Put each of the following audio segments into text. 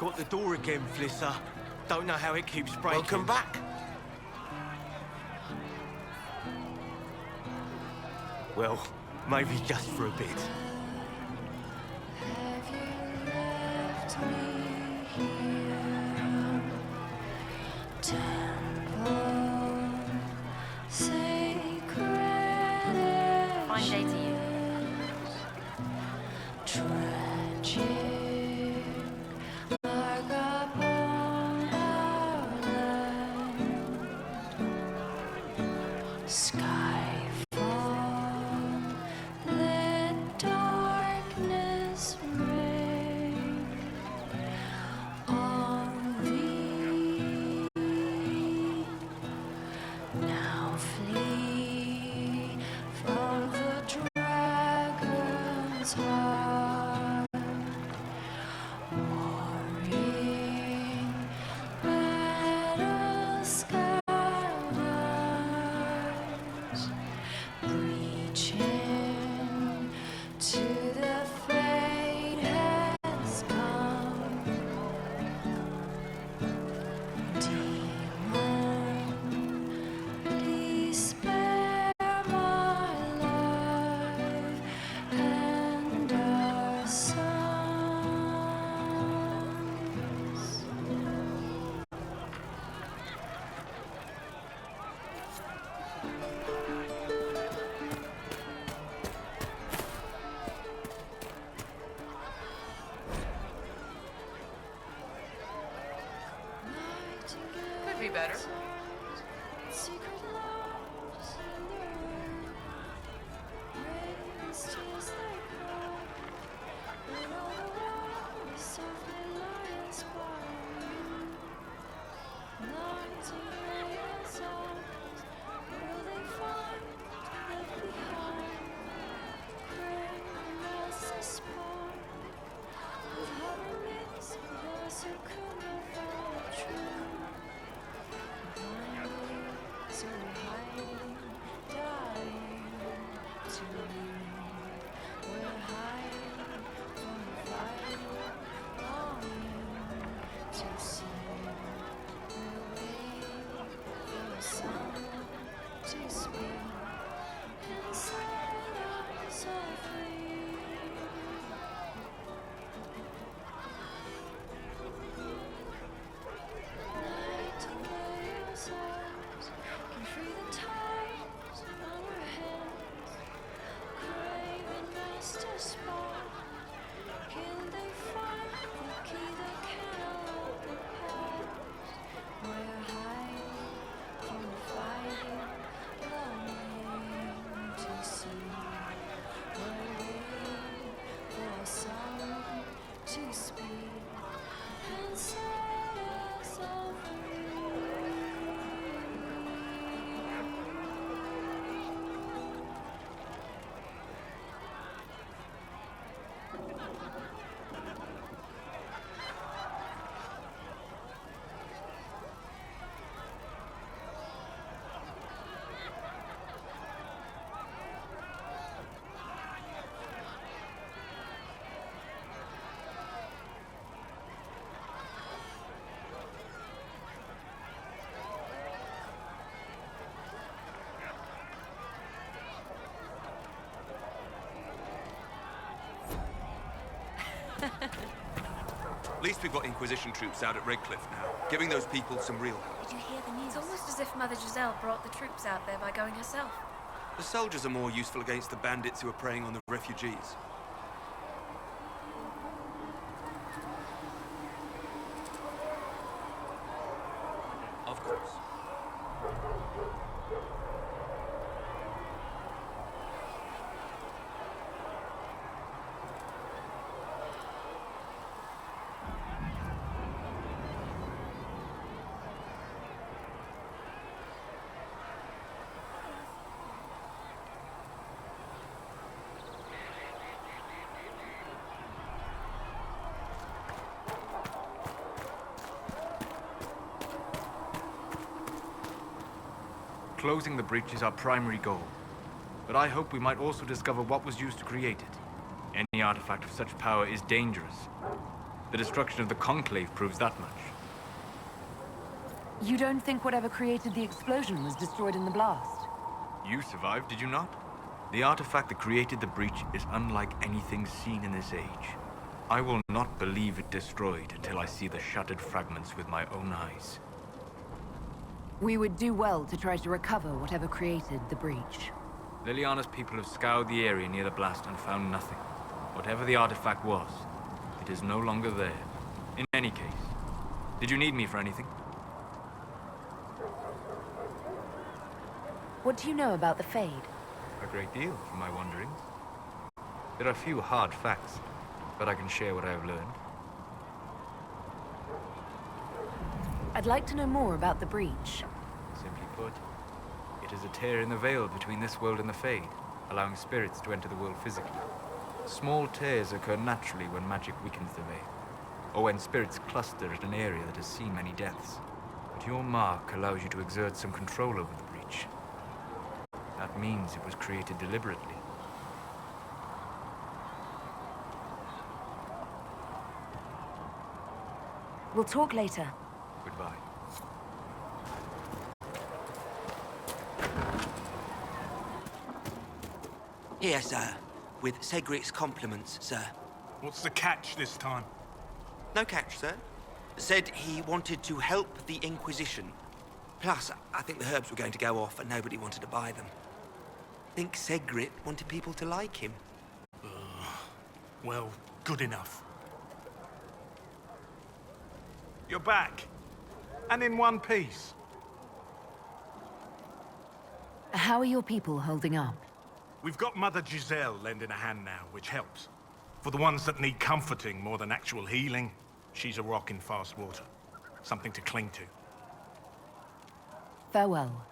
Got the door again, Flisser. Don't know how it keeps breaking. Welcome back. Well, maybe just for a bit. Have you left me here? Temple, sacred. Fine day to you. Tragic, mark upon our land. Skyfall, let darkness reign on thee. Now flee from the dragon's heart, warring battle skywars, reaching to the fate has come. Demon, please spare my life and our sons. Could be better. Secret lives in the room. Ravens tears they cry. When all the world is softly lying spine. Nightingale's eyes, will they find left behind? Craving as a spark of happiness, those who could not find true. Blindly, so hiding, dying to leave. We're hiding from the fight, longing to see. We're waiting for someone to speak and set us all free. Nightingale's arms can free the tides on our hands. Craving master spark, can they find the key that can unlock the past? We're hiding from the fighting, longing to see. We're waiting for someone to speak and set us all free. At least we've got Inquisition troops out at Redcliffe now, giving those people some real help. Did you hear the news? It's almost as if Mother Giselle brought the troops out there by going herself. The soldiers are more useful against the bandits who are preying on the refugees. Of course. Closing the breach is our primary goal. But I hope we might also discover what was used to create it. Any artifact of such power is dangerous. The destruction of the Conclave proves that much. You don't think whatever created the explosion was destroyed in the blast? You survived, did you not? The artifact that created the breach is unlike anything seen in this age. I will not believe it destroyed until I see the shattered fragments with my own eyes. We would do well to try to recover whatever created the breach. Liliana's people have scoured the area near the blast and found nothing. Whatever the artifact was, it is no longer there. In any case, did you need me for anything? What do you know about the Fade? A great deal, from my wanderings. There are few hard facts, but I can share what I have learned. I'd like to know more about the breach. Simply put, it is a tear in the veil between this world and the Fade, allowing spirits to enter the world physically. Small tears occur naturally when magic weakens the veil, or when spirits cluster at an area that has seen many deaths. But your mark allows you to exert some control over the breach. That means it was created deliberately. We'll talk later. Goodbye. Here, sir. With Cedric's compliments, sir. What's the catch this time? No catch, sir. Said he wanted to help the Inquisition. Plus, I think the herbs were going to go off and nobody wanted to buy them. Think Cedric wanted people to like him. Well, good enough. You're back. And in one piece. How are your people holding up? We've got Mother Giselle lending a hand now, which helps. For the ones that need comforting more than actual healing, she's a rock in fast water. Something to cling to. Farewell.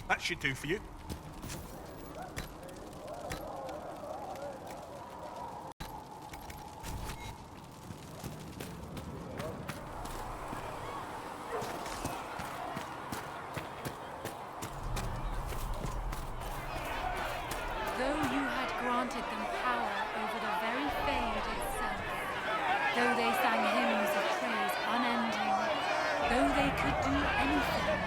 That should do for you. Though you had granted them power over the very Fade itself, though they sang hymns of praise unending, though they could do anything,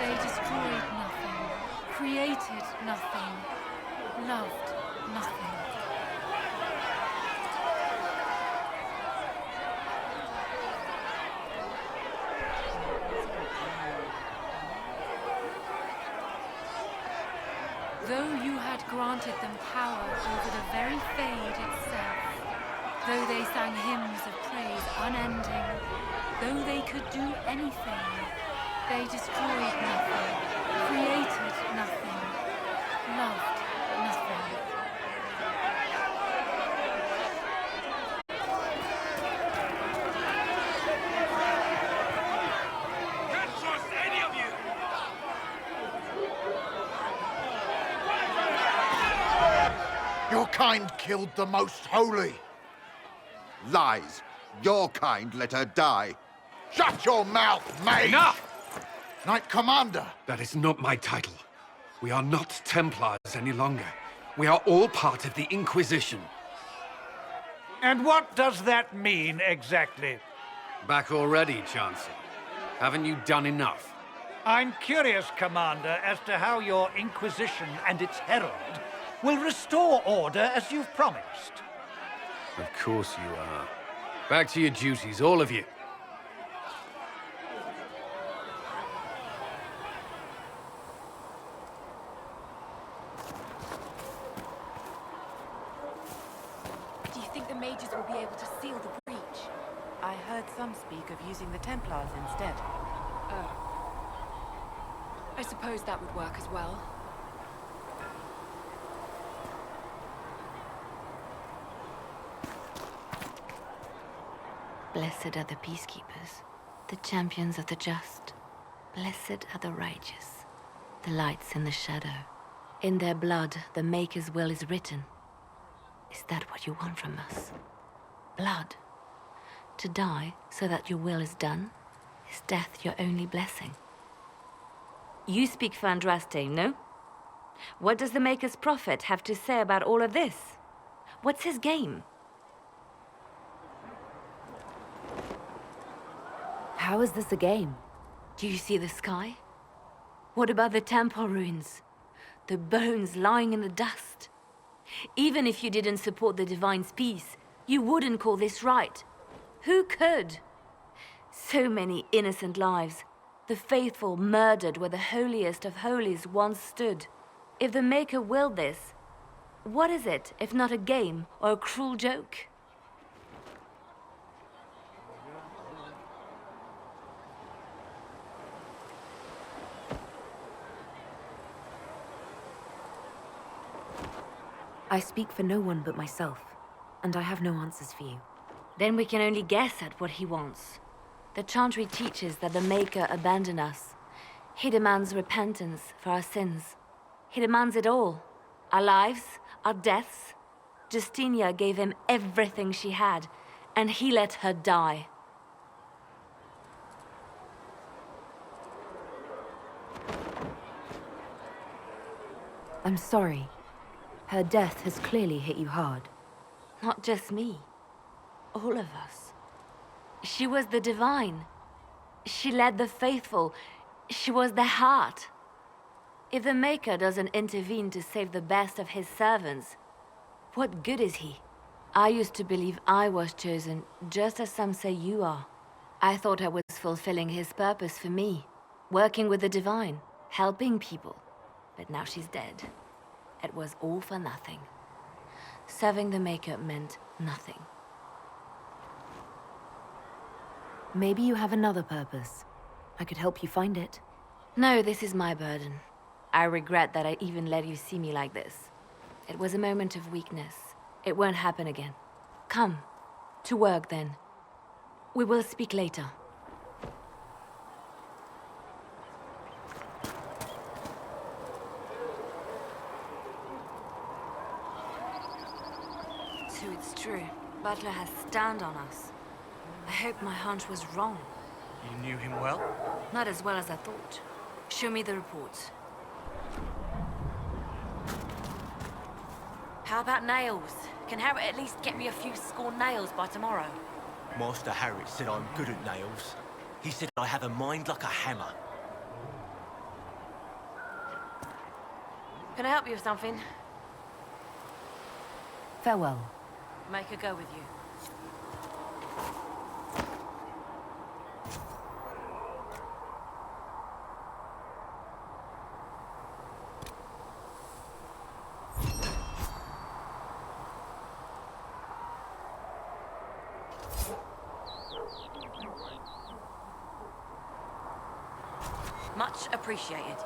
they destroyed nothing, created nothing, loved nothing. Though you had granted them power over the very Fade itself, though they sang hymns of praise unending, though they could do anything, they destroyed nothing, created nothing, loved nothing. Can't trust any of you! Your kind killed the most holy. Lies. Your kind let her die. Shut your mouth, mate! Enough! Knight Commander! That is not my title. We are not Templars any longer. We are all part of the Inquisition. And what does that mean exactly? Back already, Chancellor. Haven't you done enough? I'm curious, Commander, as to how your Inquisition and its herald will restore order as you've promised. Of course you are. Back to your duties, all of you. Do you think the mages will be able to seal the breach? heard some speak of using the Templars instead. Oh. I suppose that would work as well. Blessed are the peacekeepers, the champions of the just. Blessed are the righteous, the lights in the shadow. In their blood, the Maker's will is written. Is that what you want from us? Blood? To die so that your will is done? Is death your only blessing? You speak for Andraste, no? What does the Maker's prophet have to say about all of this? What's his game? How is this a game? Do you see the sky? What about the temple ruins? The bones lying in the dust? Even if you didn't support the Divine's peace, you wouldn't call this right. Who could? So many innocent lives. The faithful murdered where the holiest of holies once stood. If the Maker willed this, what is it if not a game or a cruel joke? I speak for no one but myself, and I have no answers for you. Then we can only guess at what he wants. The Chantry teaches that the Maker abandoned us. He demands repentance for our sins. He demands it all. Our lives, our deaths. Justinia gave him everything she had, and he let her die. I'm sorry. Her death has clearly hit you hard. Not just me. All of us. She was the Divine. She led the faithful. She was their heart. If the Maker doesn't intervene to save the best of his servants, what good is he? I used to believe I was chosen, just as some say you are. I thought I was fulfilling his purpose for me, working with the Divine, helping people. But now she's dead. It was all for nothing. Serving the Maker meant nothing. Maybe you have another purpose. I could help you find it. No, this is my burden. I regret that I even let you see me like this. It was a moment of weakness. It won't happen again. Come, to work then. We will speak later. So it's true. Butler has stand on us. I hope my hunch was wrong. You knew him well? Not as well as I thought. Show me the reports. How about nails? Can Harriet at least get me a few score nails by tomorrow? Master Harriet said I'm good at nails. He said I have a mind like a hammer. Can I help you with something? Farewell. Make her go with you. Much appreciated.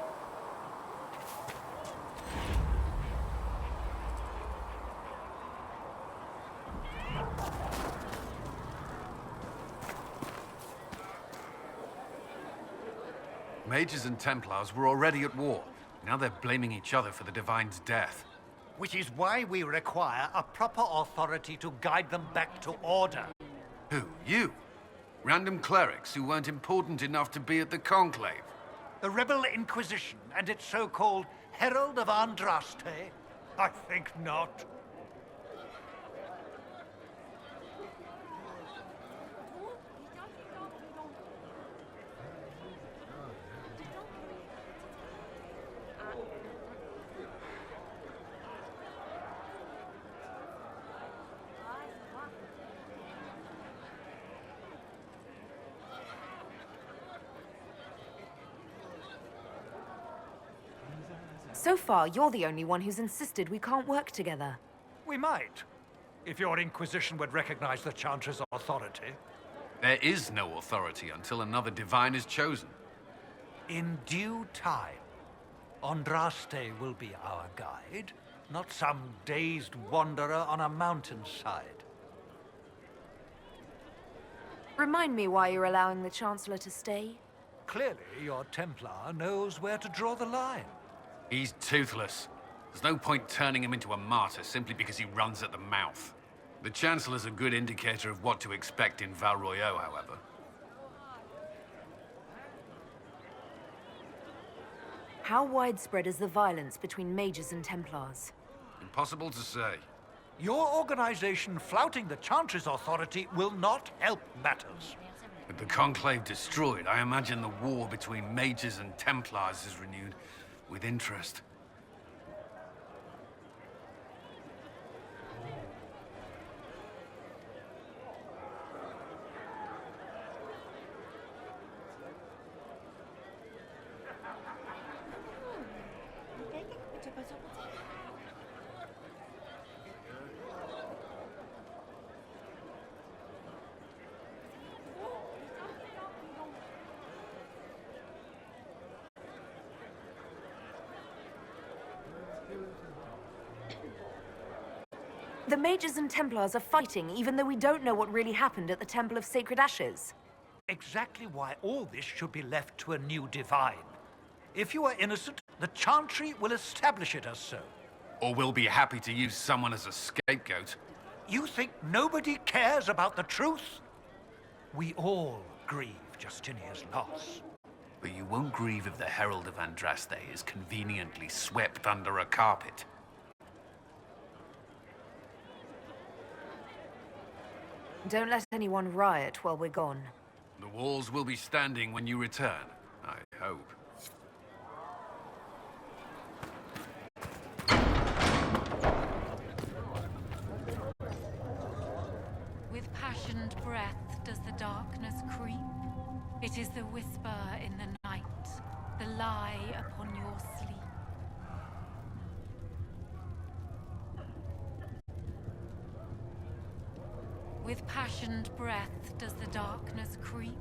Mages and Templars were already at war. Now they're blaming each other for the Divine's death. Which is why we require a proper authority to guide them back to order. Who? You? Random clerics who weren't important enough to be at the Conclave? The Rebel Inquisition and its so-called Herald of Andraste? I think not. So far, you're the only one who's insisted we can't work together. We might, if your Inquisition would recognize the Chantry's authority. There is no authority until another divine is chosen. In due time, Andraste will be our guide, not some dazed wanderer on a mountainside. Remind me why you're allowing the Chancellor to stay? Clearly, your Templar knows where to draw the line. He's toothless. There's no point turning him into a martyr simply because he runs at the mouth. The Chancellor's a good indicator of what to expect in Val Royeaux, however. How widespread is the violence between mages and Templars? Impossible to say. Your organization flouting the Chantry's authority will not help matters. With the Conclave destroyed, I imagine the war between mages and Templars is renewed with interest. The mages and Templars are fighting, even though we don't know what really happened at the Temple of Sacred Ashes. Exactly why all this should be left to a new divine. If you are innocent, the Chantry will establish it as so. Or we'll be happy to use someone as a scapegoat. You think nobody cares about the truth? We all grieve Justinia's loss. But you won't grieve if the Herald of Andraste is conveniently swept under a carpet. Don't let anyone riot while we're gone. The walls will be standing when you return, I hope. With passionate breath does the darkness creep. It is the whisper in the night, the lie upon your sleep. With passionate breath does the darkness creep.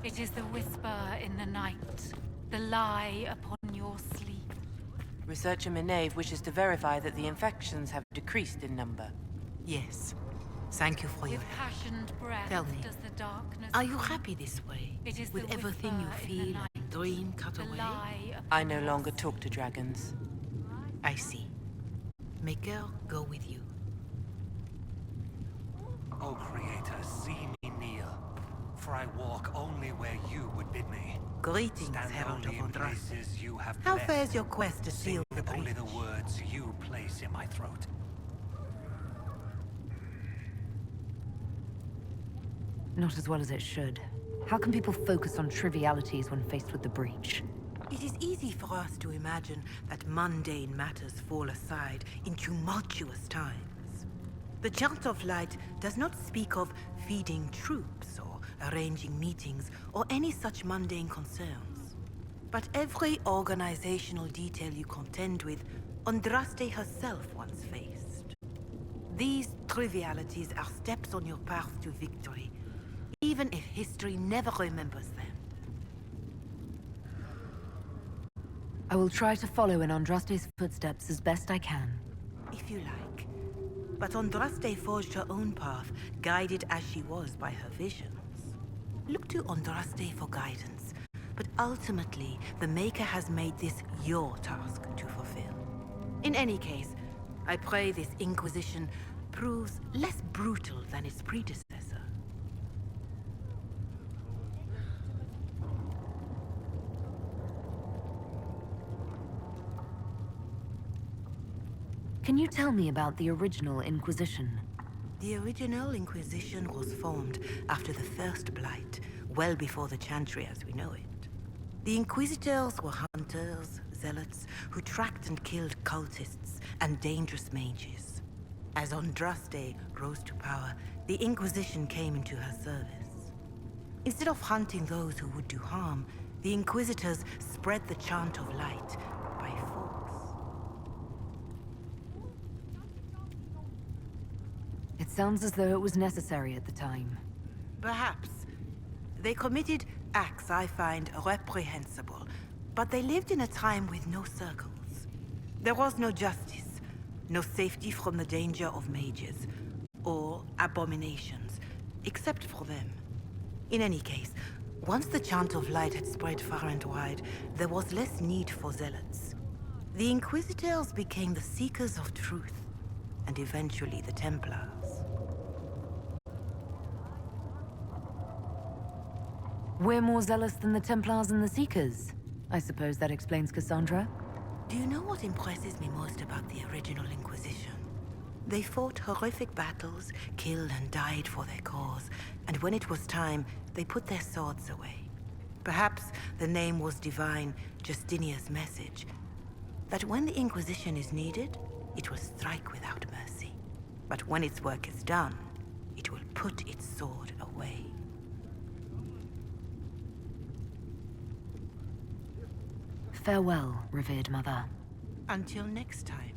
It is the whisper in the night, the lie upon your sleep. Researcher Minave wishes to verify that the infections have decreased in number. Yes. Thank you for your With help. passionate breath Tell me, does the darkness are you creep. happy this way? It is With the everything you whisper in the feel night, and dream cut the away? lie I upon no your longer talk to dragons. I see. Maker, go with you. O Creator, see me kneel, for I walk only where you would bid me. Greetings, Stand Herald of only in Andraste. places you have How blessed. fares your quest to seal Sing the only breach? the words you place in my throat. Not as well as it should. How can people focus on trivialities when faced with the breach? It is easy for us to imagine that mundane matters fall aside in tumultuous times. The Chant of Light does not speak of feeding troops or arranging meetings or any such mundane concerns. But every organizational detail you contend with, Andraste herself once faced. These trivialities are steps on your path to victory, even if history never remembers them. I will try to follow in Andraste's footsteps as best I can. If you like. But Andraste forged her own path, guided as she was by her visions. Look to Andraste for guidance, but ultimately, the Maker has made this your task to fulfill. In any case, I pray this Inquisition proves less brutal than its predecessor. Can you tell me about the original Inquisition? The original Inquisition was formed after the First Blight, well before the Chantry as we know it. The Inquisitors were hunters, zealots, who tracked and killed cultists and dangerous mages. As Andraste rose to power, the Inquisition came into her service. Instead of hunting those who would do harm, the Inquisitors spread the Chant of Light by force. It sounds as though it was necessary at the time. Perhaps. They committed acts I find reprehensible, but they lived in a time with no circles. There was no justice, no safety from the danger of mages, or abominations, except for them. In any case, once the chant of light had spread far and wide, there was less need for zealots. The Inquisitors became the seekers of truth, and eventually the Templars. We're more zealous than the Templars and the Seekers. I suppose that explains Cassandra. Do you know what impresses me most about the original Inquisition? They fought horrific battles, killed and died for their cause, and when it was time, they put their swords away. Perhaps the name was divine, Justinia's message, that when the Inquisition is needed, it will strike without mercy. But when its work is done, it will put its sword away. Farewell, revered mother. Until next time.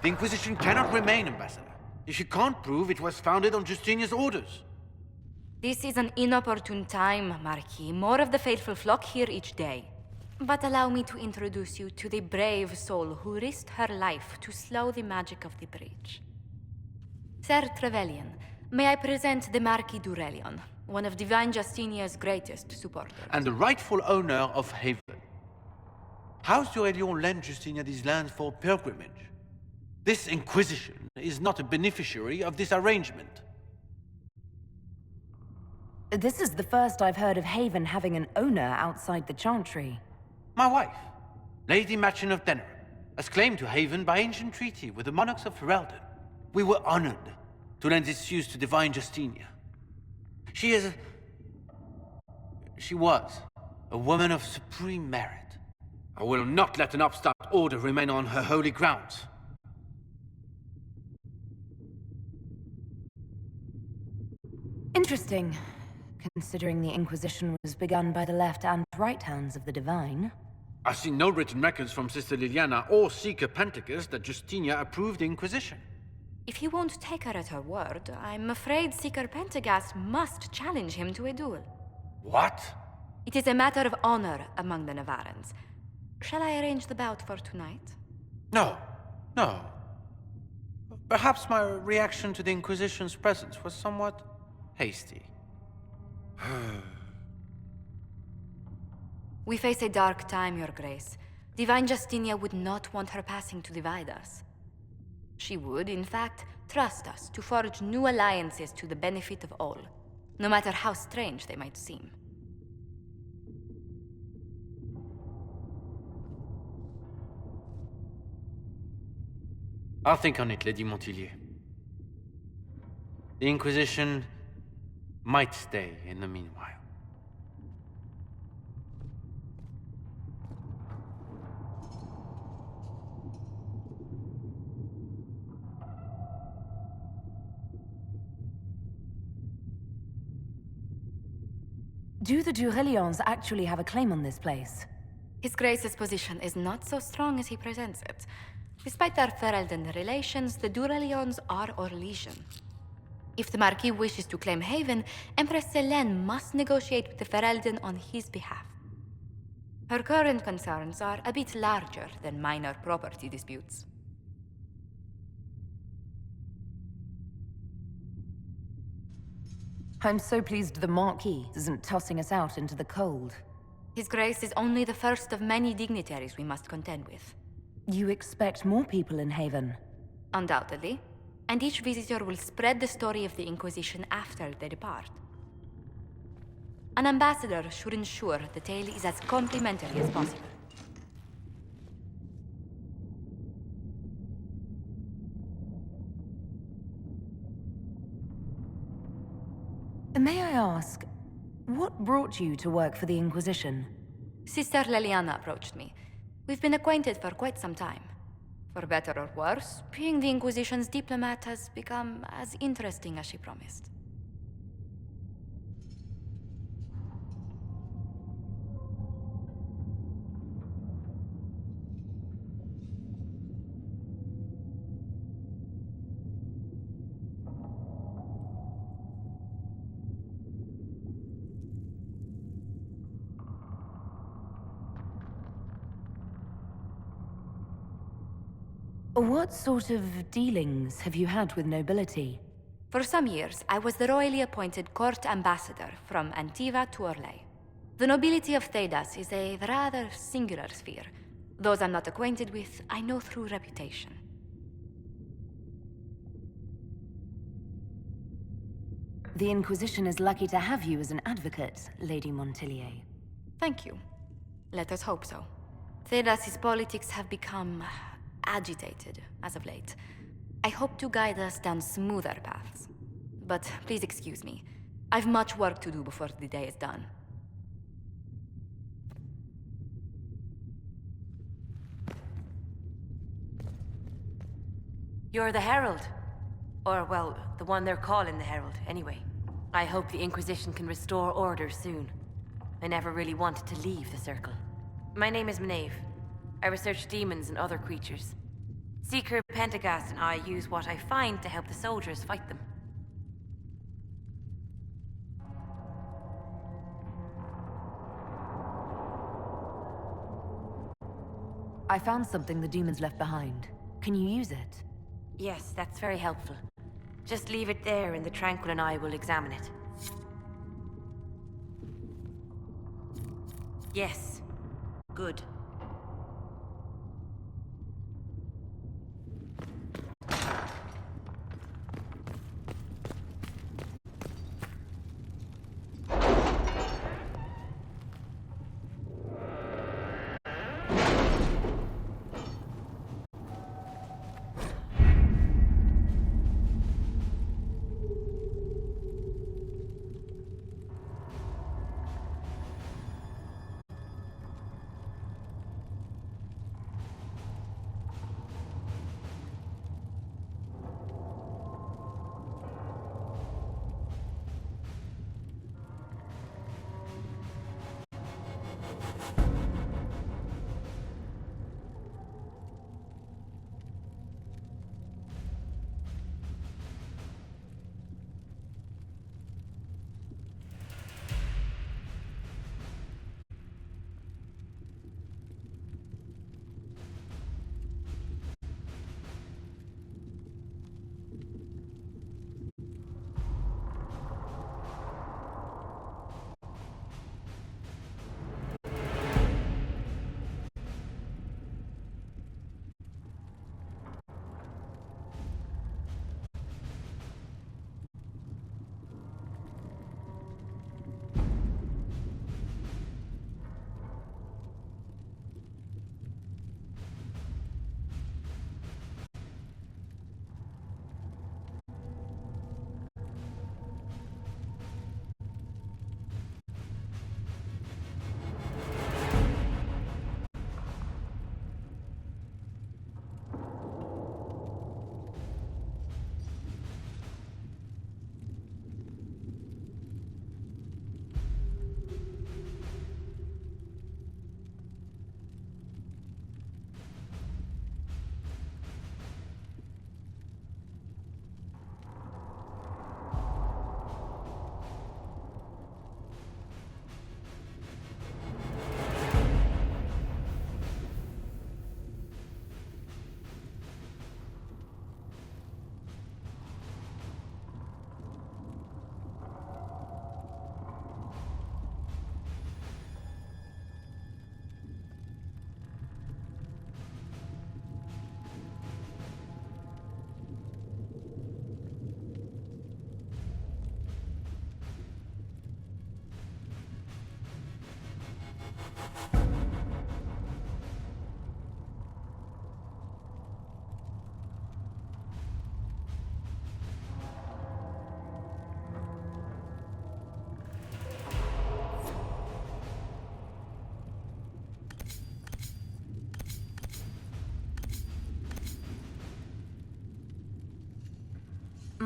The Inquisition cannot remain, Ambassador, if you can't prove it was founded on Justinia's orders. This is an inopportune time, Marquis. More of the faithful flock here each day. But allow me to introduce you to the brave soul who risked her life to slow the magic of the breach. Sir Trevelyan, may I present the Marquis d'Aurelion, one of Divine Justinia's greatest supporters. And the rightful owner of Haven. House d'Aurelion lent Justinia these lands for pilgrimage. This Inquisition is not a beneficiary of this arrangement. This is the first I've heard of Haven having an owner outside the Chantry. My wife, Lady Machin of Denerim, has claimed to Haven by ancient treaty with the monarchs of Ferelden. We were honored to lend its use to Divine Justinia. She was a woman of supreme merit. I will not let an upstart order remain on her holy grounds. Interesting, considering the Inquisition was begun by the left and right hands of the Divine. I've seen no written records from Sister Liliana or Seeker Pentacus that Justinia approved the Inquisition. If you won't take her at her word, I'm afraid Seeker Pentagast must challenge him to a duel. What? It is a matter of honor among the Navarrans. Shall I arrange the bout for tonight? No. Perhaps my reaction to the Inquisition's presence was somewhat hasty. We face a dark time, Your Grace. Divine Justinia would not want her passing to divide us. She would, in fact, trust us to forge new alliances to the benefit of all, no matter how strange they might seem. I'll think on it, Lady Montillier. The Inquisition might stay in the meanwhile. Do the d'Aurelions actually have a claim on this place? His Grace's position is not so strong as he presents it. Despite their Ferelden relations, the d'Aurelions are Orlesian. If the Marquis wishes to claim Haven, Empress Selene must negotiate with the Ferelden on his behalf. Her current concerns are a bit larger than minor property disputes. I'm so pleased the Marquis isn't tossing us out into the cold. His Grace is only the first of many dignitaries we must contend with. You expect more people in Haven? Undoubtedly. And each visitor will spread the story of the Inquisition after they depart. An ambassador should ensure the tale is as complimentary as possible. May I ask, what brought you to work for the Inquisition? Sister Liliana approached me. We've been acquainted for quite some time. For better or worse, being the Inquisition's diplomat has become as interesting as she promised. What sort of dealings have you had with nobility? For some years, I was the royally appointed court ambassador from Antiva to Orlais. The nobility of Thedas is a rather singular sphere. Those I'm not acquainted with, I know through reputation. The Inquisition is lucky to have you as an advocate, Lady Montillier. Thank you. Let us hope so. Thedas's politics have become agitated as of late. I hope to guide us down smoother paths. But please excuse me. I've much work to do before the day is done. You're the Herald. Or, well, the one they're calling the Herald, anyway. I hope the Inquisition can restore order soon. I never really wanted to leave the Circle. My name is Maeve. I research demons and other creatures. Seeker, Pentagast, and I use what I find to help the soldiers fight them. I found something the demons left behind. Can you use it? Yes, that's very helpful. Just leave it there and the Tranquil and I will examine it. Yes. Good.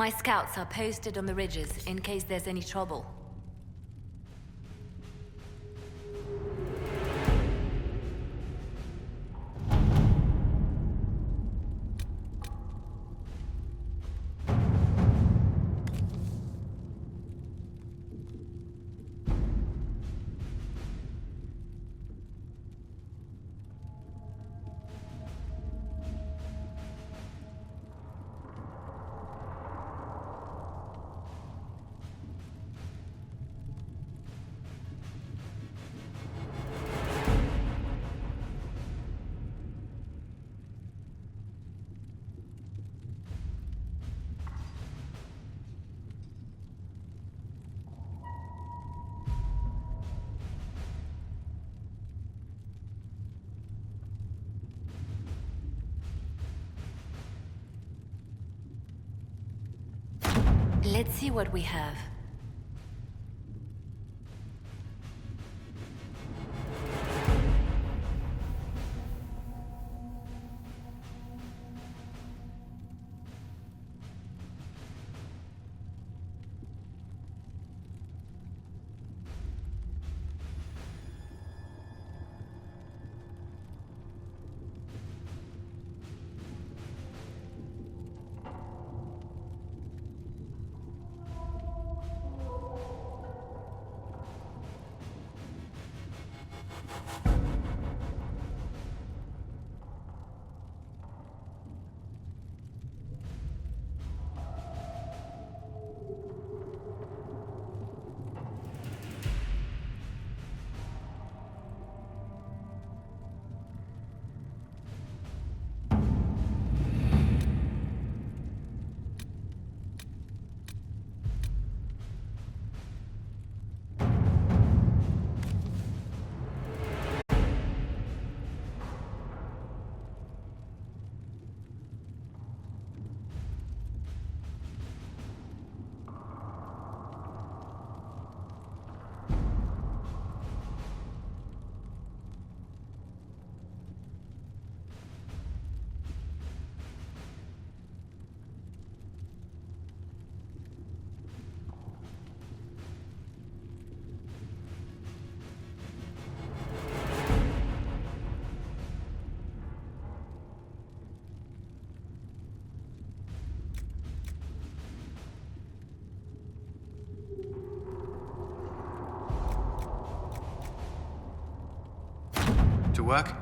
My scouts are posted on the ridges in case there's any trouble. Let's see what we have. To work?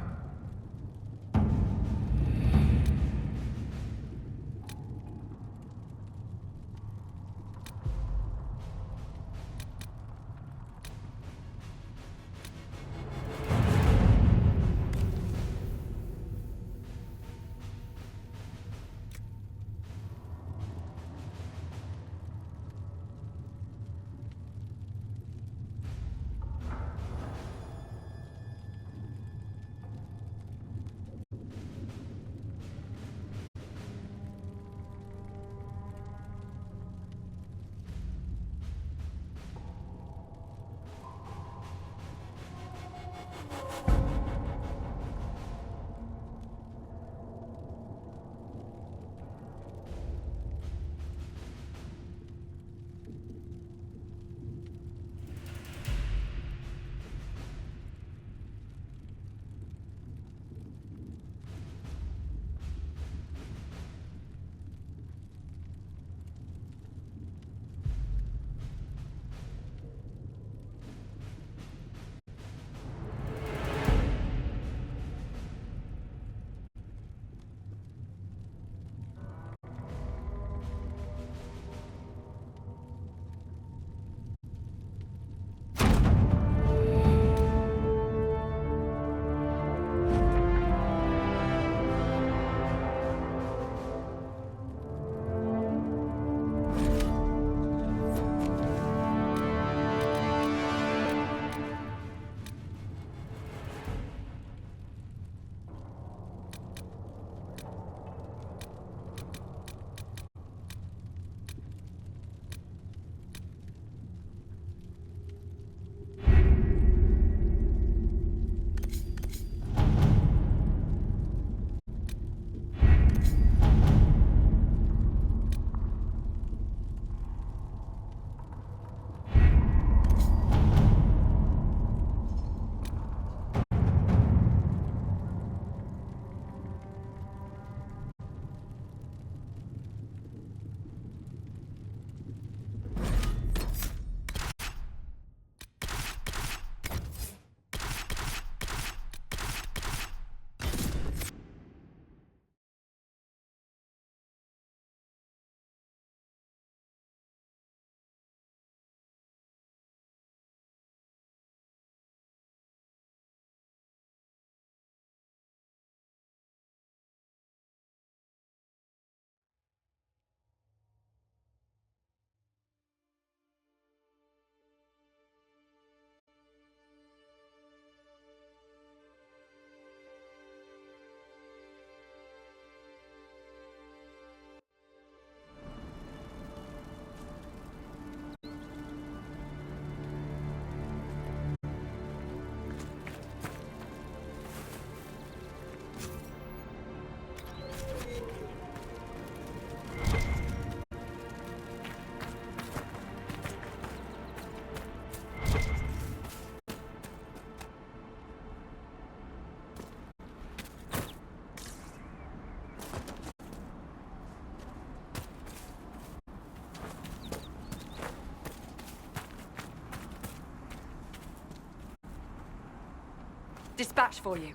Dispatch for you.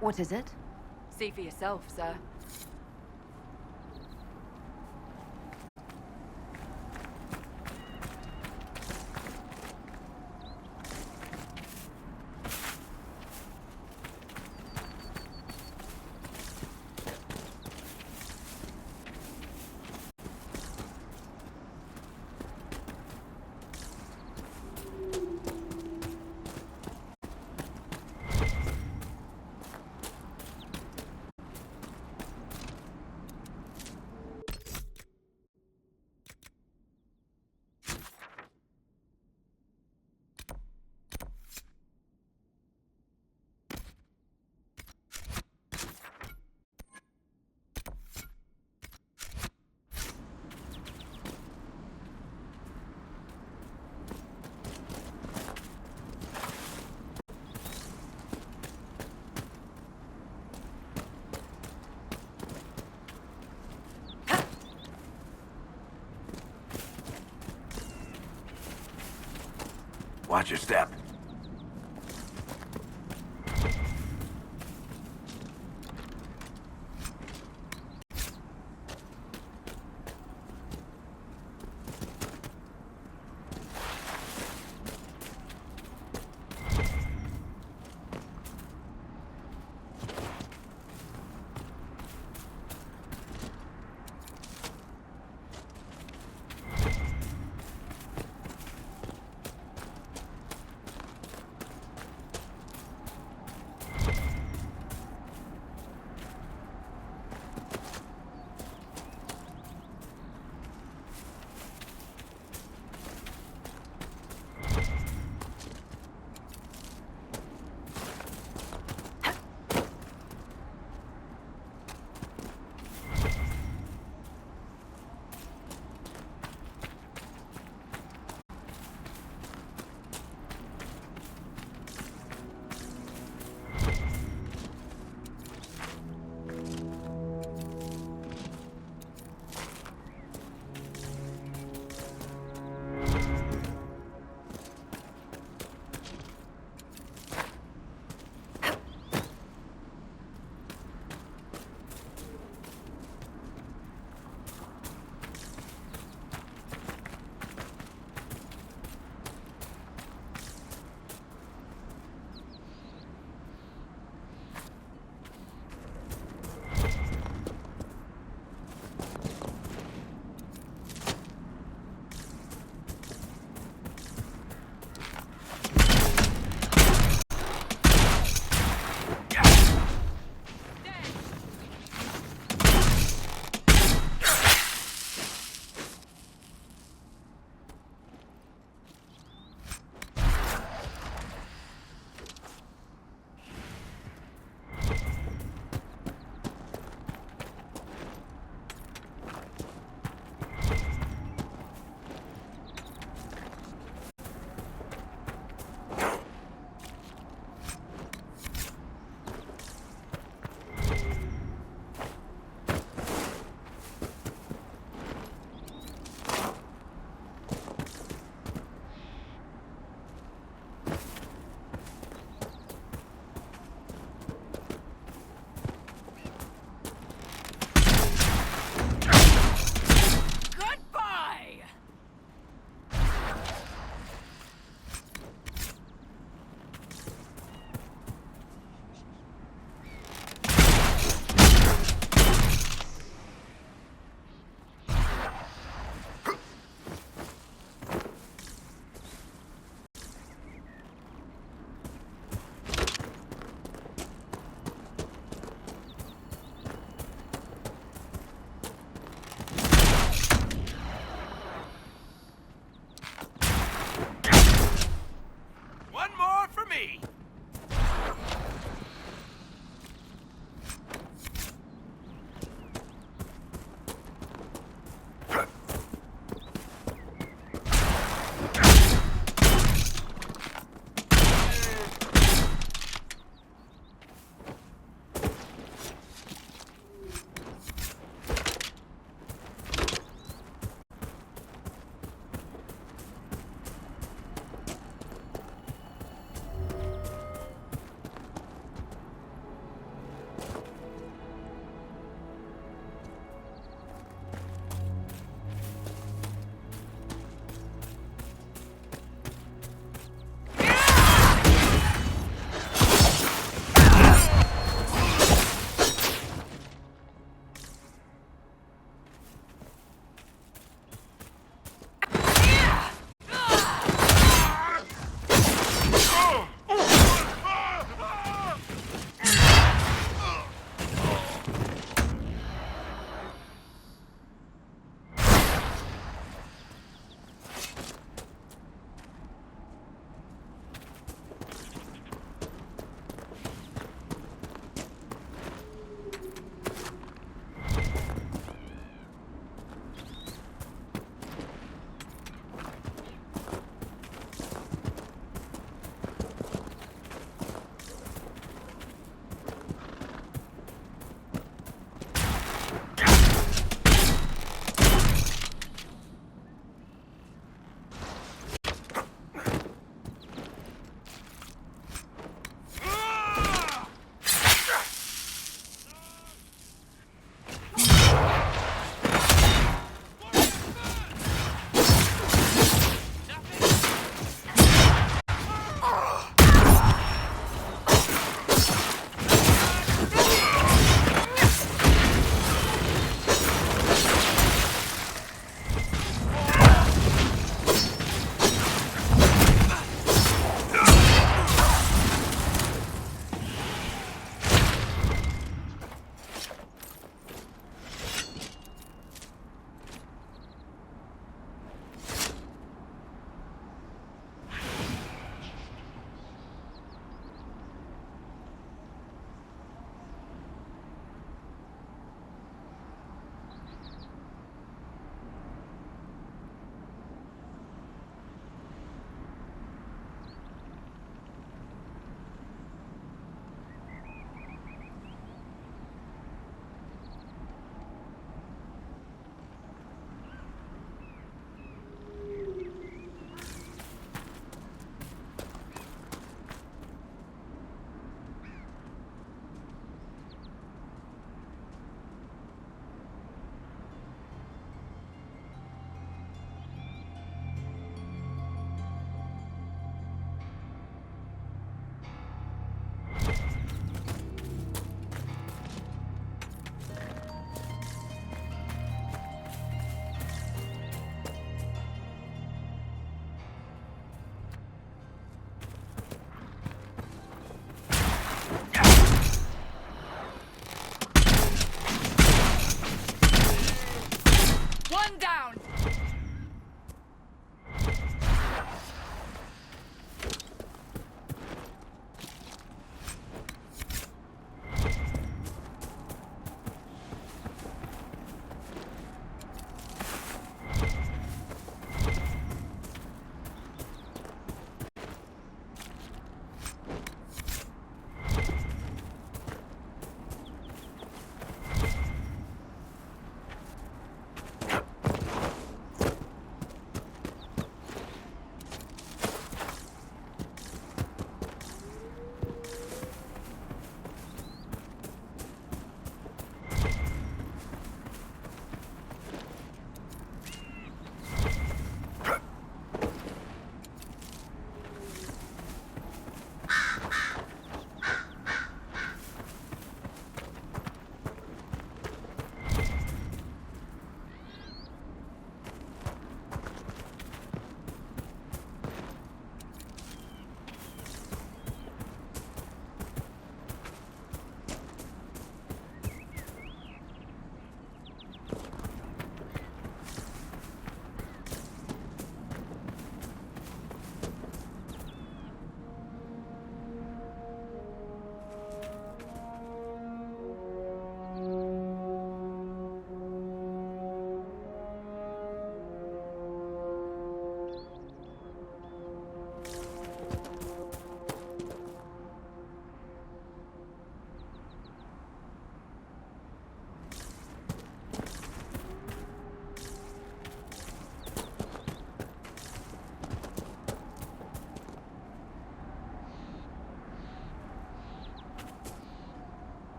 What is it? See for yourself, sir. Watch your step.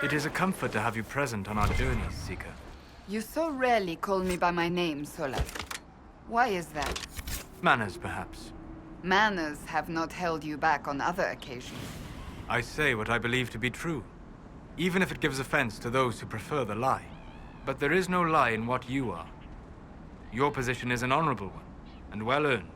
It is a comfort to have you present on our journeys, Seeker. You so rarely call me by my name, Sola. Why is that? Manners, perhaps. Manners have not held you back on other occasions. I say what I believe to be true, even if it gives offense to those who prefer the lie. But there is no lie in what you are. Your position is an honorable one, and well earned.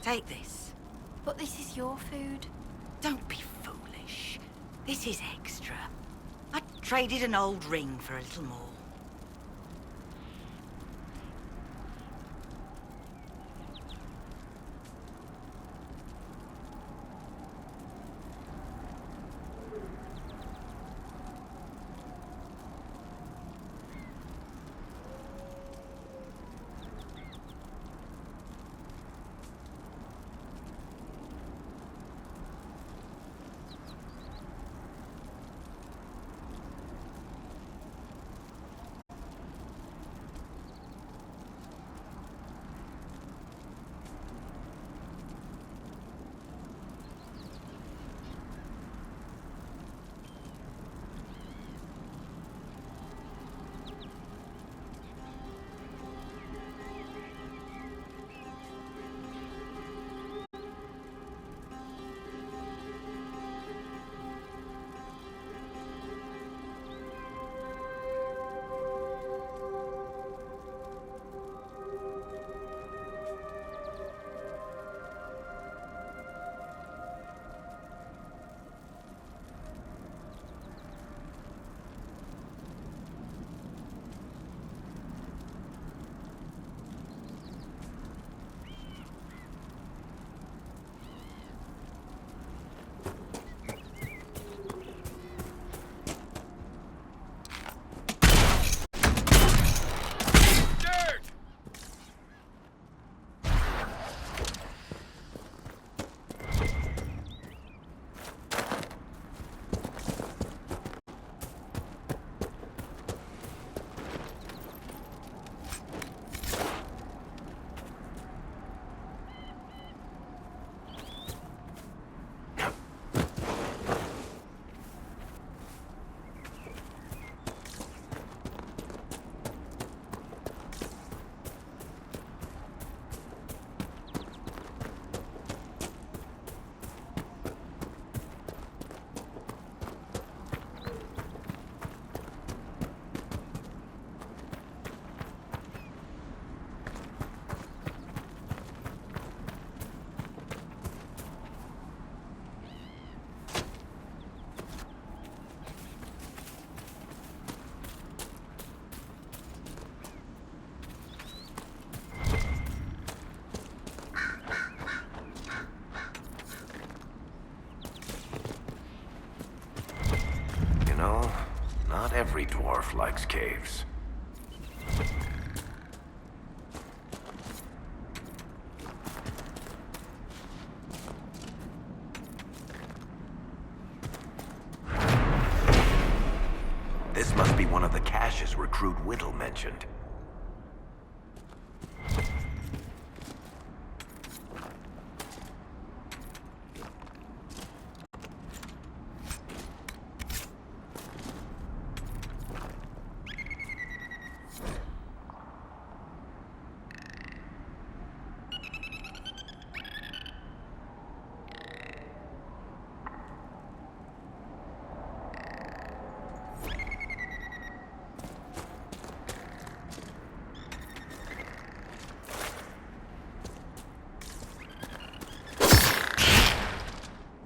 Take this. But this is your food. Don't be foolish. This is extra. I traded an old ring for a little more. Well, not every dwarf likes caves. This must be one of the caches Recruit Whittle mentioned.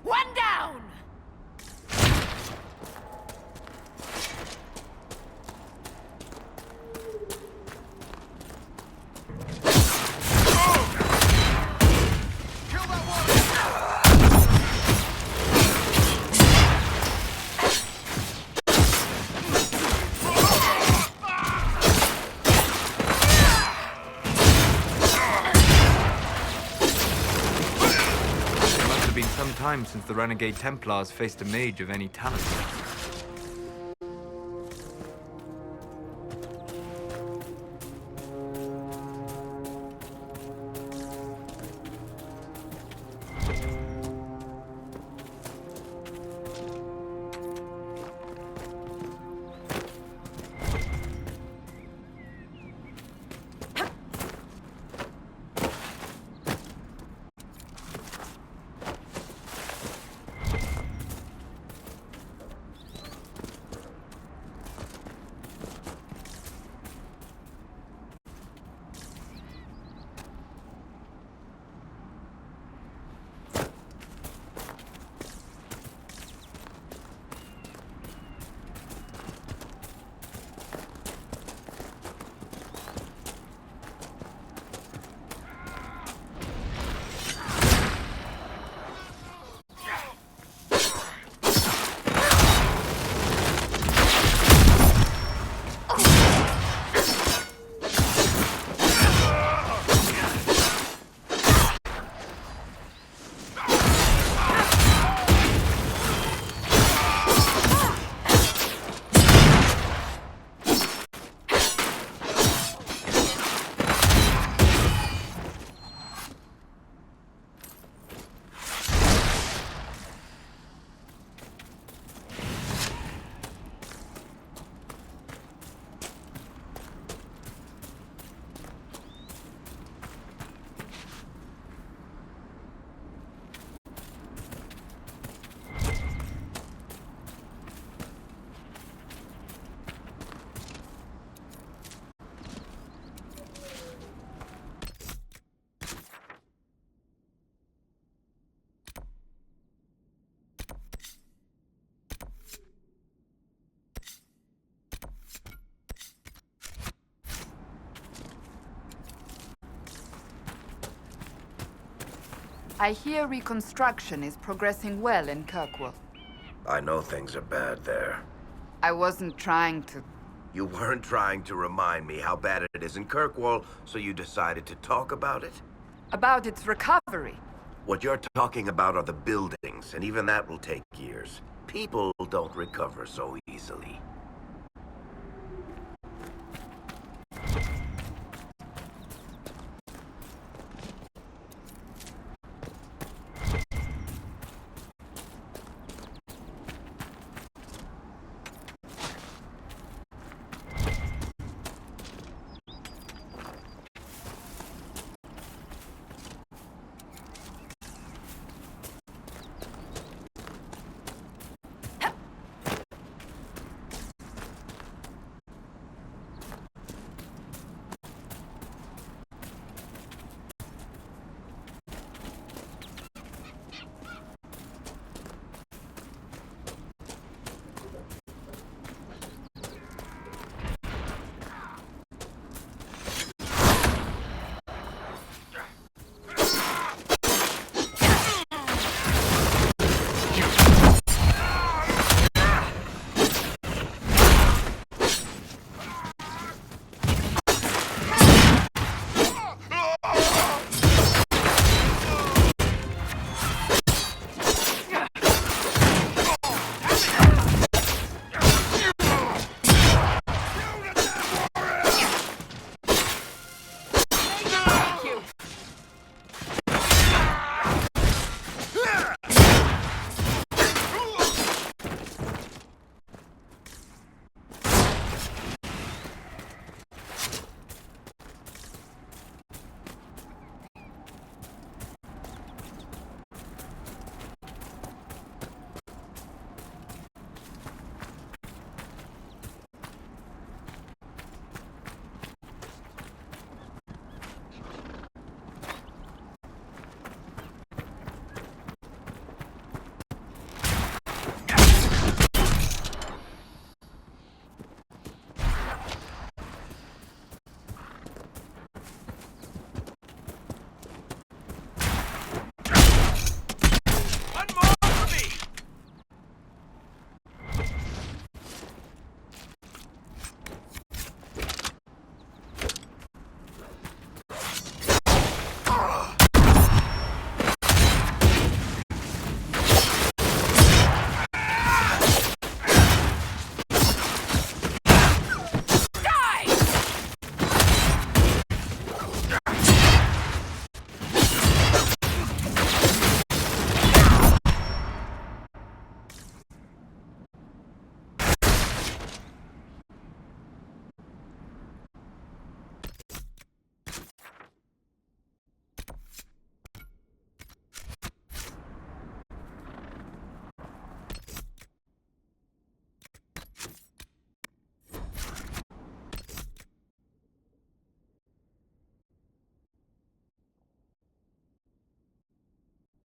One down! It must have been some time since the Renegade Templars faced a mage of any talent. I hear reconstruction is progressing well in Kirkwall. I know things are bad there. I wasn't trying to... You weren't trying to remind me how bad it is in Kirkwall, so you decided to talk about it? About its recovery. What you're talking about are the buildings, and even that will take years. People don't recover so easily.